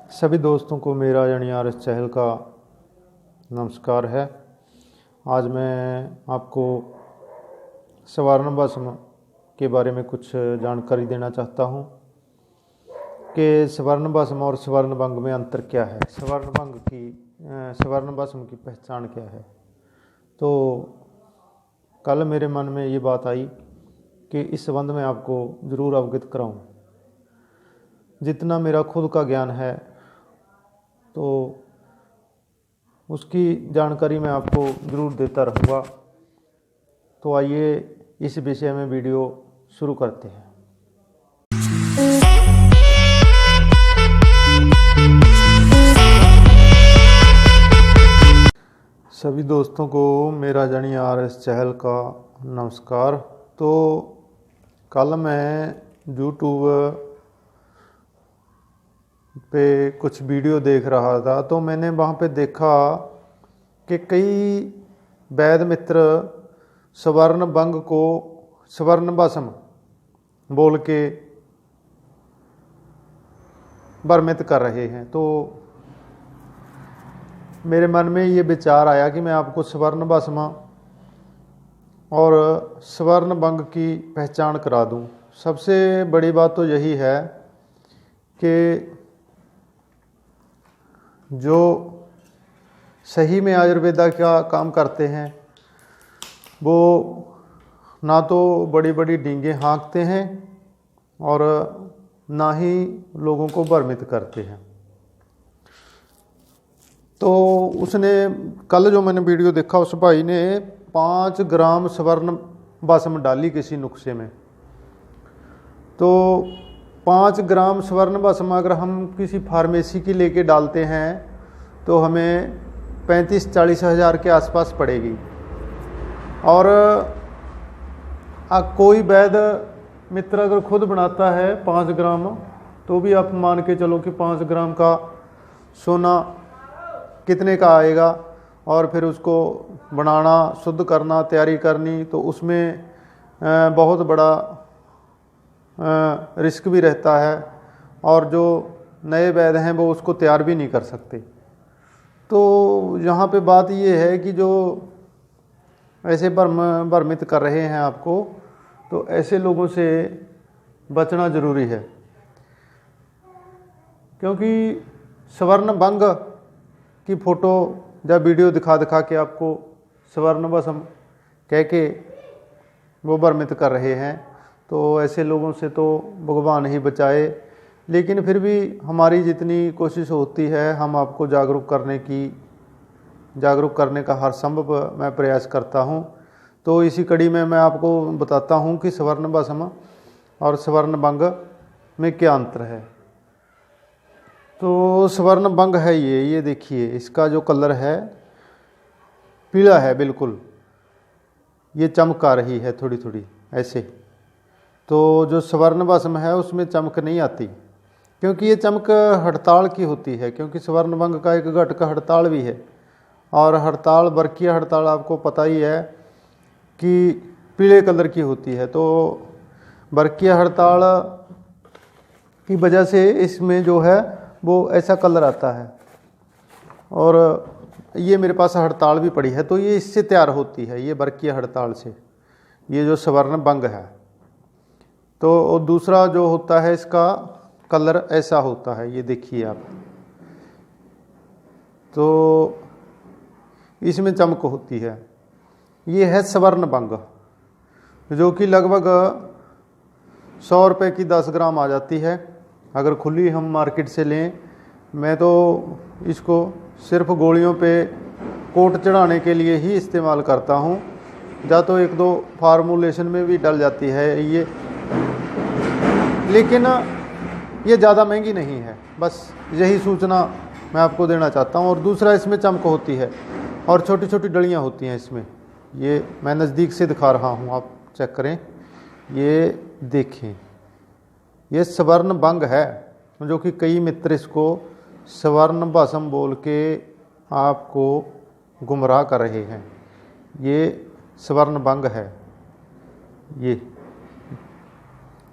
सभी दोस्तों को मेरा यानी आर एस चहल का नमस्कार है। आज मैं आपको सवर्ण भस्म के बारे में कुछ जानकारी देना चाहता हूँ कि सवर्ण भस्म और स्वर्ण भंग में अंतर क्या है, सवर्ण भस्म की पहचान क्या है। तो कल मेरे मन में ये बात आई कि इस संबंध में आपको ज़रूर अवगत कराऊँ। जितना मेरा खुद का ज्ञान है तो उसकी जानकारी मैं आपको ज़रूर देता रहूँगा। तो आइए इस विषय में वीडियो शुरू करते हैं। सभी दोस्तों को मेरा यानी आर एस चहल का नमस्कार। तो कल मैं यूट्यूब पे कुछ वीडियो देख रहा था, तो मैंने वहाँ पे देखा कि कई वैद्य मित्र स्वर्ण भंग को स्वर्ण भस्म बोल के भ्रमित कर रहे हैं। तो मेरे मन में ये विचार आया कि मैं आपको स्वर्ण भस्म और स्वर्ण भंग की पहचान करा दूं। सबसे बड़ी बात तो यही है कि जो सही में आयुर्वेदा का काम करते हैं वो ना तो बड़ी बड़ी डींगे हाँकते हैं और ना ही लोगों को भ्रमित करते हैं। तो उसने कल जो मैंने वीडियो देखा, उस भाई ने 5 ग्राम स्वर्ण भस्म डाली किसी नुस्खे में। तो 5 ग्राम स्वर्ण भस्म अगर हम किसी फार्मेसी की लेके डालते हैं तो हमें 35-40 हज़ार के आसपास पड़ेगी। और कोई वैद्य मित्र अगर खुद बनाता है 5 ग्राम, तो भी आप मान के चलो कि 5 ग्राम का सोना कितने का आएगा, और फिर उसको बनाना, शुद्ध करना, तैयारी करनी, तो उसमें बहुत बड़ा रिस्क भी रहता है। और जो नए वैद्य हैं वो उसको तैयार भी नहीं कर सकते। तो यहाँ पे बात ये है कि जो ऐसे भ्रमित कर रहे हैं आपको, तो ऐसे लोगों से बचना ज़रूरी है। क्योंकि स्वर्ण भंग की फ़ोटो या वीडियो दिखा के आपको स्वर्ण भस्म कह के वो भ्रमित कर रहे हैं। तो ऐसे लोगों से तो भगवान ही बचाए। लेकिन फिर भी हमारी जितनी कोशिश होती है, हम आपको जागरूक करने का हर संभव मैं प्रयास करता हूं। तो इसी कड़ी में मैं आपको बताता हूं कि स्वर्ण भस्म और स्वर्ण भंग में क्या अंतर है। तो स्वर्ण भंग है ये देखिए, इसका जो कलर है पीला है बिल्कुल, ये चमक आ रही है थोड़ी थोड़ी ऐसे। तो जो स्वर्ण भस्म है उसमें चमक नहीं आती, क्योंकि ये चमक हड़ताल की होती है। क्योंकि स्वर्ण भंग का एक घटक हड़ताल भी है, और हड़ताल, वर्कीय हड़ताल आपको पता ही है कि पीले कलर की होती है। तो वर्कीय हड़ताल की वजह से इसमें जो है वो ऐसा कलर आता है। और ये मेरे पास हड़ताल भी पड़ी है, तो ये इससे तैयार होती है, ये वर्कीय हड़ताल से, ये जो स्वर्ण भंग है। तो दूसरा जो होता है इसका कलर ऐसा होता है, ये देखिए आप। तो इसमें चमक होती है। ये है स्वर्ण भंग, जो कि लगभग 100 रुपये की 10 ग्राम आ जाती है अगर खुली हम मार्केट से लें। मैं तो इसको सिर्फ गोलियों पे कोट चढ़ाने के लिए ही इस्तेमाल करता हूँ, या तो 1-2 फार्मूलेशन में भी डल जाती है ये, लेकिन ये ज़्यादा महंगी नहीं है। बस यही सूचना मैं आपको देना चाहता हूँ। और दूसरा, इसमें चमक होती है और छोटी छोटी डलियाँ होती हैं इसमें। ये मैं नज़दीक से दिखा रहा हूँ, आप चेक करें, ये देखें, ये स्वर्ण भंग है, जो कि कई मित्र इसको स्वर्ण भस्म बोल के आपको गुमराह कर रहे हैं। ये स्वर्ण भंग है। ये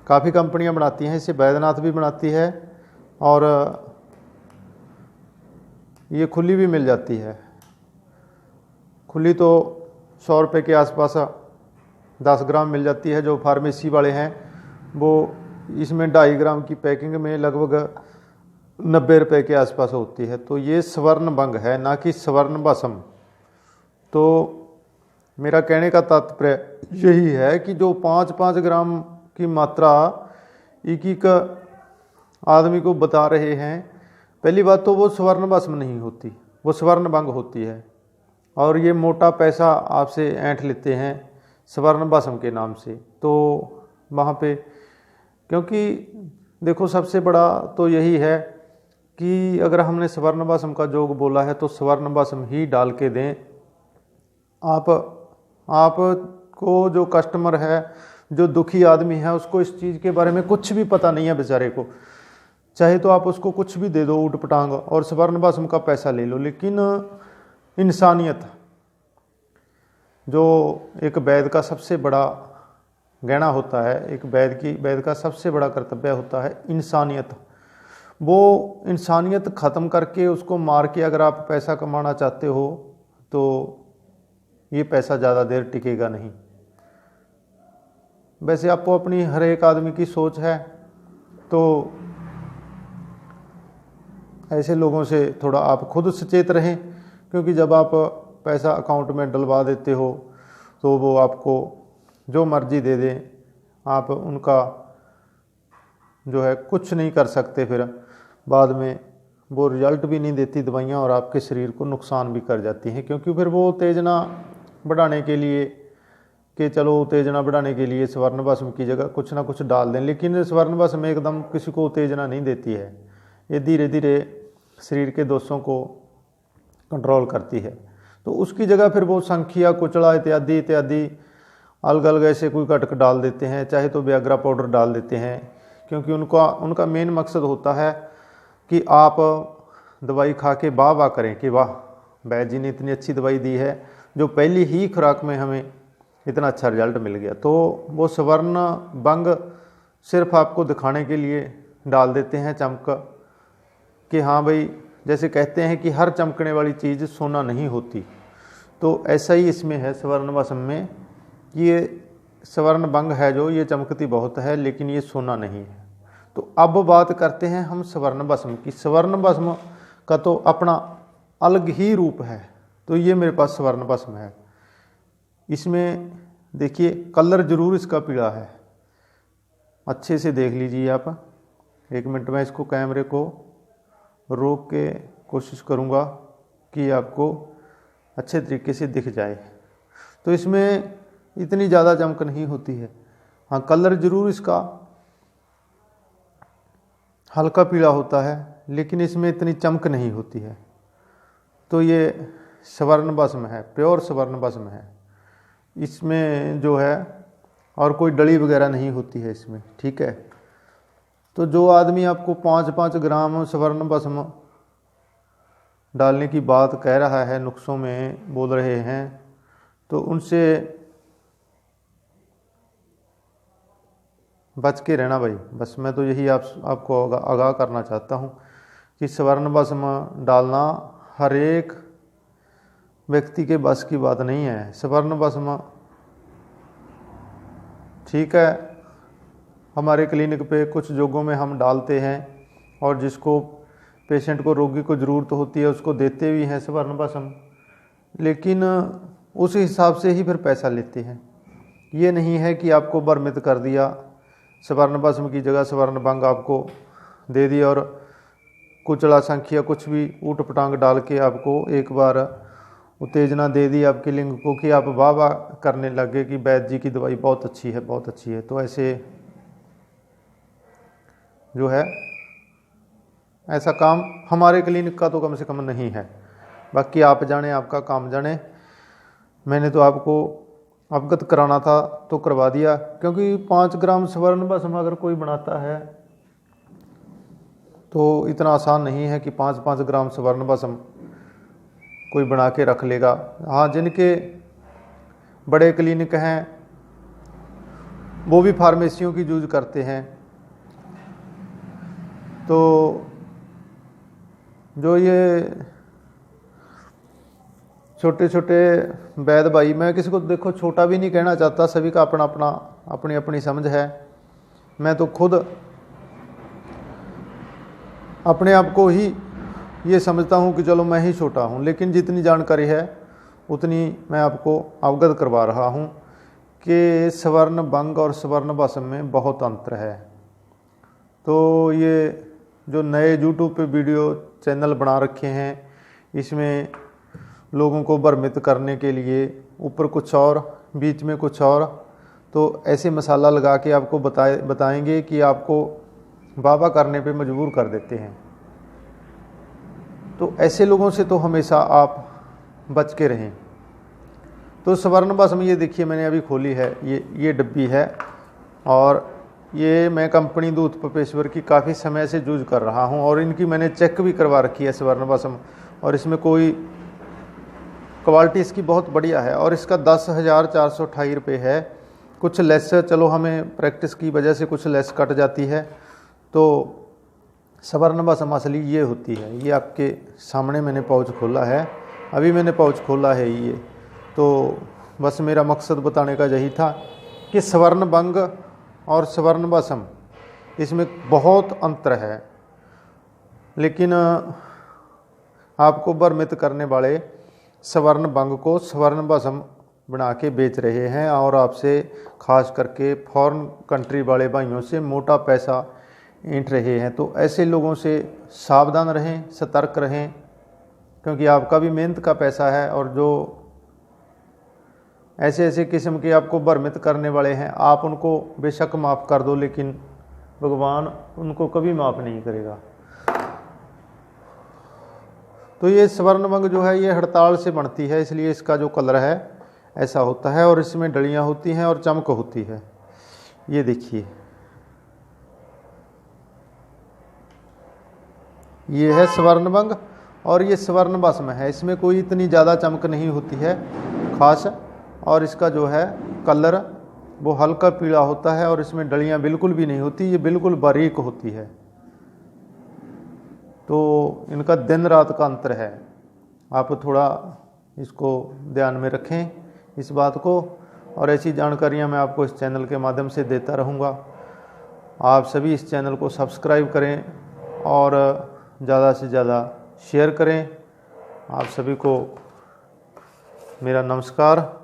काफ़ी कंपनियां बनाती हैं इसे, बैद्यनाथ भी बनाती है और ये खुली भी मिल जाती है। खुली तो 100 रुपये के आसपास 10 ग्राम मिल जाती है। जो फार्मेसी वाले हैं वो इसमें 2.5 ग्राम की पैकिंग में लगभग 90 रुपये के आसपास होती है। तो ये स्वर्ण भंग है, ना कि स्वर्ण भस्म। तो मेरा कहने का तात्पर्य यही है कि जो 5-5 ग्राम की मात्रा एक एक आदमी को बता रहे हैं, पहली बात तो वो स्वर्ण भस्म नहीं होती, वो स्वर्ण भंग होती है। और ये मोटा पैसा आपसे ऐंठ लेते हैं स्वर्ण भस्म के नाम से। तो वहाँ पे, क्योंकि देखो सबसे बड़ा तो यही है कि अगर हमने स्वर्ण भस्म का जोग बोला है तो स्वर्ण भस्म ही डाल के दें। आपको जो कस्टमर है, जो दुखी आदमी है, उसको इस चीज़ के बारे में कुछ भी पता नहीं है बेचारे को, चाहे तो आप उसको कुछ भी दे दो ऊट पटांग और स्वर्ण भस्म का पैसा ले लो। लेकिन इंसानियत, जो एक वैद्य का सबसे बड़ा गहना होता है, एक वैद्य का सबसे बड़ा कर्तव्य होता है इंसानियत। वो इंसानियत ख़त्म करके उसको मार के अगर आप पैसा कमाना चाहते हो तो ये पैसा ज़्यादा देर टिकेगा नहीं। वैसे आपको अपनी हर एक आदमी की सोच है, तो ऐसे लोगों से थोड़ा आप खुद सचेत रहें, क्योंकि जब आप पैसा अकाउंट में डलवा देते हो तो वो आपको जो मर्जी दे दें, आप उनका जो है कुछ नहीं कर सकते। फिर बाद में वो रिजल्ट भी नहीं देती दवाइयाँ और आपके शरीर को नुकसान भी कर जाती हैं। क्योंकि फिर वो उत्तेजना बढ़ाने के लिए कि चलो उत्तेजना बढ़ाने के लिए स्वर्ण भस्म की जगह कुछ ना कुछ डाल दें, लेकिन स्वर्ण भस्म एकदम किसी को उत्तेजना नहीं देती है। ये धीरे धीरे शरीर के दोषों को कंट्रोल करती है। तो उसकी जगह फिर वो संखिया, कुचड़ा इत्यादि इत्यादि अलग अलग ऐसे कोई घटक डाल देते हैं, चाहे तो व्याग्रा पाउडर डाल देते हैं। क्योंकि उनका मेन मकसद होता है कि आप दवाई खा के वाह वाह करें कि वाह वैद्य जी ने इतनी अच्छी दवाई दी है, जो पहली ही खुराक में हमें इतना अच्छा रिजल्ट मिल गया। तो वो स्वर्ण भंग सिर्फ आपको दिखाने के लिए डाल देते हैं चमक, कि हाँ भाई, जैसे कहते हैं कि हर चमकने वाली चीज़ सोना नहीं होती, तो ऐसा ही इसमें है स्वर्ण भस्म में। ये स्वर्ण भंग है जो, ये चमकती बहुत है लेकिन ये सोना नहीं है। तो अब बात करते हैं हम स्वर्ण भस्म की। स्वर्ण भस्म का तो अपना अलग ही रूप है। तो ये मेरे पास स्वर्ण भस्म है। इसमें देखिए कलर जरूर इसका पीला है, अच्छे से देख लीजिए आप। 1 मिनट में इसको कैमरे को रोक के कोशिश करूँगा कि आपको अच्छे तरीके से दिख जाए। तो इसमें इतनी ज़्यादा चमक नहीं होती है। हाँ, कलर जरूर इसका हल्का पीला होता है, लेकिन इसमें इतनी चमक नहीं होती है। तो ये स्वर्ण भस्म है, प्योर स्वर्ण भस्म है। इसमें जो है और कोई डली वगैरह नहीं होती है इसमें, ठीक है। तो जो आदमी आपको 5-5 ग्राम स्वर्ण भस्म डालने की बात कह रहा है, नुस्खों में बोल रहे हैं, तो उनसे बच के रहना भाई। बस मैं तो यही आपको आगाह करना चाहता हूँ कि स्वर्ण भस्म डालना हर एक व्यक्ति के बस की बात नहीं है। स्वर्ण भस्म ठीक है, हमारे क्लिनिक पे कुछ जोगों में हम डालते हैं, और जिसको पेशेंट को, रोगी को ज़रूरत होती है उसको देते भी हैं स्वर्ण भस्म, लेकिन उस हिसाब से ही फिर पैसा लेते हैं। ये नहीं है कि आपको भ्रमित कर दिया, स्वर्ण भस्म की जगह स्वर्ण भंग आपको दे दिया और कुचला संख्या कुछ भी ऊट पटांग डाल के आपको एक बार उत्तेजना दे दी आपके लिंग को कि आप वाह वाह करने लगे कि वैद्य जी की दवाई बहुत अच्छी है, बहुत अच्छी है। तो ऐसे जो है, ऐसा काम हमारे क्लिनिक का तो कम से कम नहीं है। बाकी आप जाने, आपका काम जाने। मैंने तो आपको अवगत कराना था तो करवा दिया, क्योंकि 5 ग्राम स्वर्ण भस्म अगर कोई बनाता है तो इतना आसान नहीं है कि 5-5 ग्राम स्वर्ण भस्म कोई बना के रख लेगा। हाँ, जिनके बड़े क्लिनिक हैं वो भी फार्मेसियों की यूज करते हैं। तो जो ये छोटे छोटे वैद भाई, मैं किसी को देखो छोटा भी नहीं कहना चाहता, सभी का अपना अपना अपनी अपनी समझ है। मैं तो खुद अपने आप को ही ये समझता हूँ कि चलो मैं ही छोटा हूँ, लेकिन जितनी जानकारी है उतनी मैं आपको अवगत करवा रहा हूँ कि स्वर्ण भंग और स्वर्ण भस्म में बहुत अंतर है। तो ये जो नए यूट्यूब पे वीडियो चैनल बना रखे हैं, इसमें लोगों को भ्रमित करने के लिए ऊपर कुछ और बीच में कुछ और, तो ऐसे मसाला लगा के आपको बताएंगे कि आपको बाबा करने पे मजबूर कर देते हैं। तो ऐसे लोगों से तो हमेशा आप बच के रहें। तो स्वर्ण भस्म ये देखिए मैंने अभी खोली है, ये डब्बी है, और ये मैं कंपनी दूध पपेश्वर की काफ़ी समय से यूज कर रहा हूँ, और इनकी मैंने चेक भी करवा रखी है स्वर्ण भस्म, और इसमें कोई क्वालिटी इसकी बहुत बढ़िया है। और इसका 10,428 रुपये है। कुछ लेस, चलो हमें प्रैक्टिस की वजह से कुछ लेस कट जाती है। तो स्वर्ण भस्म असली ये होती है। ये आपके सामने मैंने पाउच खोला है, अभी मैंने पाउच खोला है ये। तो बस मेरा मकसद बताने का यही था कि स्वर्ण भंग और स्वर्ण भस्म इसमें बहुत अंतर है, लेकिन आपको भ्रमित करने वाले स्वर्ण भंग को स्वर्ण भस्म बना के बेच रहे हैं, और आपसे खास करके फॉरेन कंट्री वाले भाइयों से मोटा पैसा ऐंठ रहे हैं। तो ऐसे लोगों से सावधान रहें, सतर्क रहें, क्योंकि आपका भी मेहनत का पैसा है। और जो ऐसे ऐसे किस्म के आपको भ्रमित करने वाले हैं, आप उनको बेशक माफ़ कर दो, लेकिन भगवान उनको कभी माफ़ नहीं करेगा। तो ये स्वर्ण भंग जो है ये हड़ताल से बनती है, इसलिए इसका जो कलर है ऐसा होता है, और इसमें डलियाँ होती हैं और चमक होती है। ये देखिए, ये है स्वर्ण भंग और ये स्वर्ण भस्म है। इसमें कोई इतनी ज़्यादा चमक नहीं होती है खास, और इसका जो है कलर वो हल्का पीला होता है, और इसमें डलियाँ बिल्कुल भी नहीं होती, ये बिल्कुल बारीक होती है। तो इनका दिन रात का अंतर है। आप थोड़ा इसको ध्यान में रखें इस बात को, और ऐसी जानकारियाँ मैं आपको इस चैनल के माध्यम से देता रहूँगा। आप सभी इस चैनल को सब्सक्राइब करें और ज़्यादा से ज़्यादा शेयर करें। आप सभी को मेरा नमस्कार।